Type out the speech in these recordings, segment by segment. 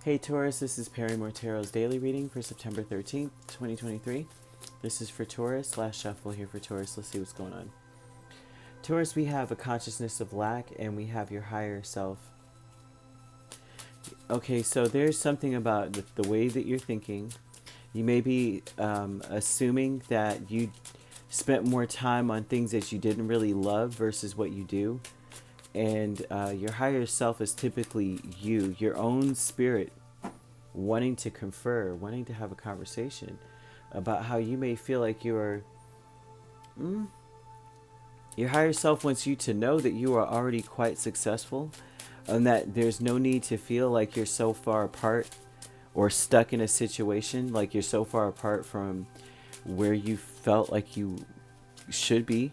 Hey Taurus, this is Perrymore Tarot's daily reading for September 13th, 2023. This is for Taurus. Last shuffle here for Taurus. Let's see what's going on. Taurus, we have a consciousness of lack and we have your higher self. Okay, so there's something about the way that you're thinking. You may be assuming that you spent more time on things that you didn't really love versus what you do. And your higher self is typically you, your own spirit, wanting to confer, wanting to have a conversation about how you may feel like your higher self wants you to know that you are already quite successful and that there's no need to feel like you're so far apart or stuck in a situation, like you're so far apart from where you felt like you should be.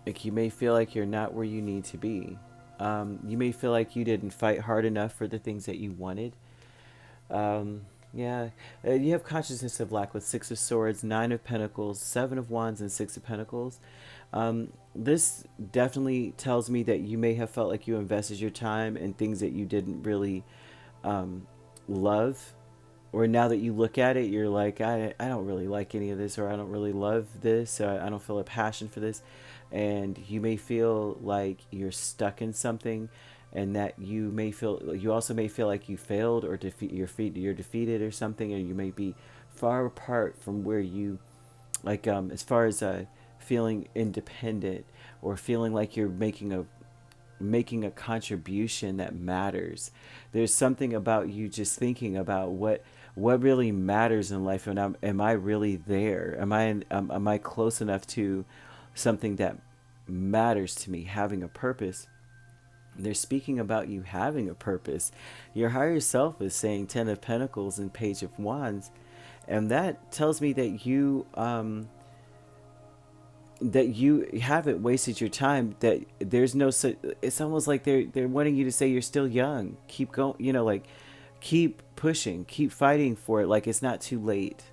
Like you may feel like you're not where you need to be. You may feel like you didn't fight hard enough for the things that you wanted. You have consciousness of lack with Six of Swords, Nine of Pentacles, Seven of Wands, and Six of Pentacles. This definitely tells me that you may have felt like you invested your time in things that you didn't really love. Or now that you look at it, you're like, I don't really like any of this, or I don't really love this, or I don't feel a passion for this. And you may feel like you're stuck in something, and that you also may feel like you failed or you're defeated or something, or you may be far apart from where you, like as far as feeling independent or feeling like you're making a contribution that matters. There's something about you just thinking about what really matters in life, and am I really there? Am I close enough to something that matters to me, having a purpose? They're speaking about you having a purpose. Your higher self is saying Ten of Pentacles and Page of Wands, and that tells me that you haven't wasted your time, that there's no, it's almost like they're wanting you to say you're still young, keep going, like keep pushing, keep fighting for it, like it's not too late,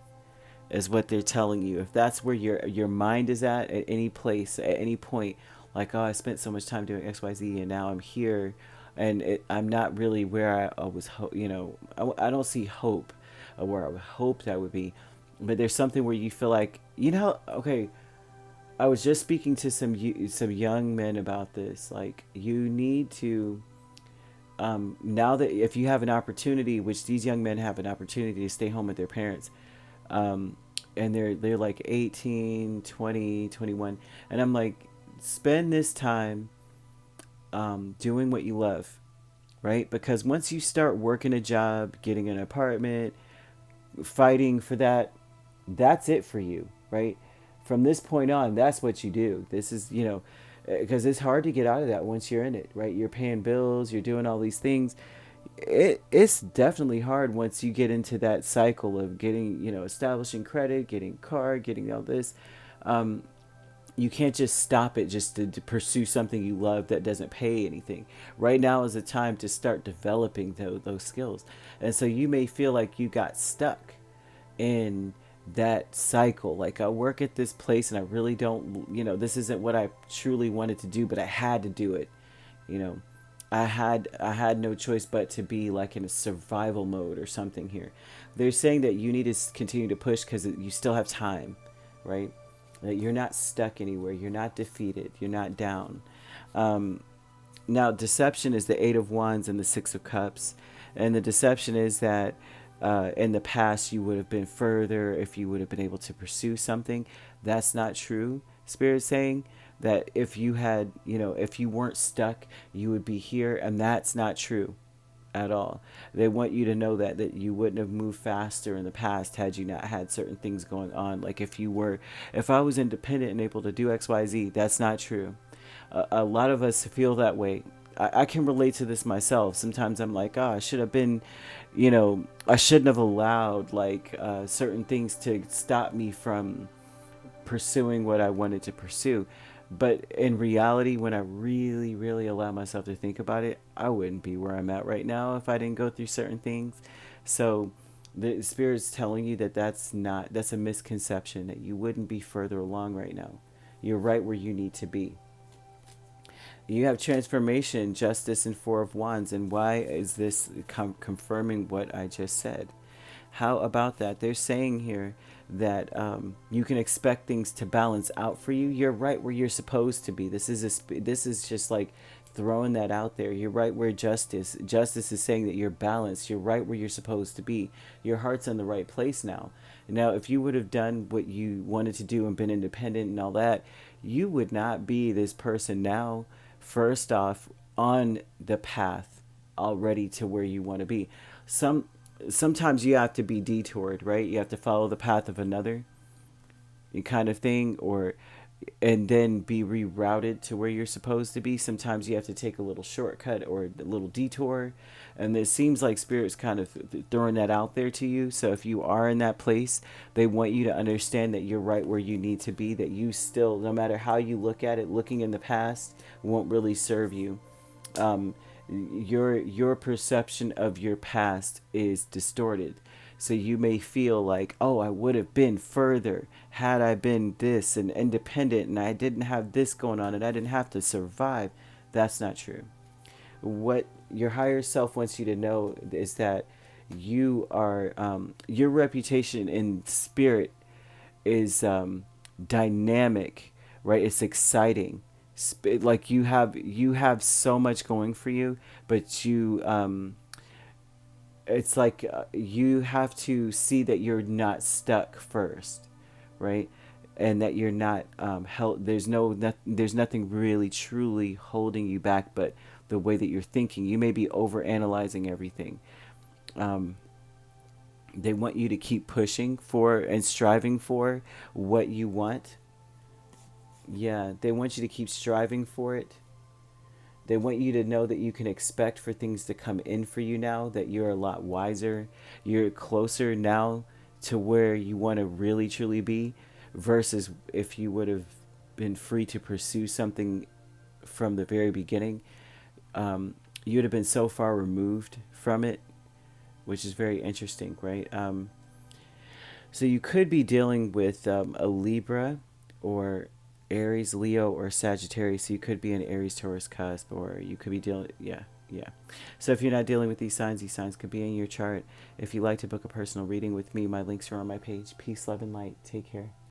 is what they're telling you. If that's where your mind is at any place, at any point, like, oh, I spent so much time doing XYZ and now I'm here and I'm not really where I was, I don't see hope of where I hoped I would be. But there's something where you feel like, okay, I was just speaking to some young men about this. Like, you need to, now that if you have an opportunity, which these young men have an opportunity to stay home with their parents, and they're like 18, 20, 21, and I'm like, spend this time doing what you love, right? Because once you start working a job, getting an apartment, fighting for that, that's it for you, right? From this point on, that's what you do. This is, because it's hard to get out of that once you're in it, right? You're paying bills, you're doing all these things. It's definitely hard once you get into that cycle of getting, establishing credit, getting a car, getting all this. You can't just stop it just to pursue something you love that doesn't pay anything. Right now is the time to start developing those skills. And so you may feel like you got stuck in that cycle. Like, I work at this place and I really don't, this isn't what I truly wanted to do, but I had to do it. I had no choice but to be like in a survival mode or something here. They're saying that you need to continue to push because you still have time, right? That you're not stuck anywhere. You're not defeated. You're not down. Now, deception is the Eight of Wands and the Six of Cups. And the deception is that in the past you would have been further if you would have been able to pursue something. That's not true. Spirit's saying that if you had, if you weren't stuck, you would be here. And that's not true at all. They want you to know that you wouldn't have moved faster in the past had you not had certain things going on. Like if I was independent and able to do XYZ, that's not true. A lot of us feel that way. I can relate to this myself. Sometimes I'm like, I should have been, I shouldn't have allowed certain things to stop me from pursuing what I wanted to pursue. But in reality, when I really, really allow myself to think about it, I wouldn't be where I'm at right now if I didn't go through certain things. So the Spirit's telling you that that's a misconception, that you wouldn't be further along right now. You're right where you need to be. You have transformation, justice, and Four of Wands. And why is this confirming what I just said? How about that? They're saying here that you can expect things to balance out for you. You're right where you're supposed to be. This is just like throwing that out there. You're right where justice is saying that you're balanced. You're right where you're supposed to be. Your heart's in the right place now. Now, if you would have done what you wanted to do and been independent and all that, you would not be this person now. First off, on the path already to where you want to be. Sometimes you have to be detoured, right? You have to follow the path of another kind of thing, or and then be rerouted to where you're supposed to be. Sometimes you have to take a little shortcut or a little detour, and it seems like spirit's kind of throwing that out there to you. So if you are in that place, they want you to understand that you're right where you need to be, that you still, no matter how you look at it, looking in the past won't really serve you. um, your perception of your past is distorted. So you may feel like, oh, I would have been further had I been this and independent and I didn't have this going on and I didn't have to survive. That's not true. What your higher self wants you to know is that you are, your reputation in spirit is dynamic, right? It's exciting. Like you have so much going for you, but it's like you have to see that you're not stuck first, right? And that you're not held. There's nothing really truly holding you back, but the way that you're thinking. You may be over analyzing everything. Um, they want you to keep pushing for and striving for what you want. Yeah, they want you to keep striving for it. They want you to know that you can expect for things to come in for you now, that you're a lot wiser. You're closer now to where you want to really truly be, versus if you would have been free to pursue something from the very beginning. You would have been so far removed from it, which is very interesting, right? So you could be dealing with a Libra or Aries, Leo, or Sagittarius. So you could be an Aries, Taurus cusp, or you could be dealing, yeah, yeah. So if you're not dealing with these signs could be in your chart. If you'd like to book a personal reading with me, my links are on my page. Peace, love, and light. Take care.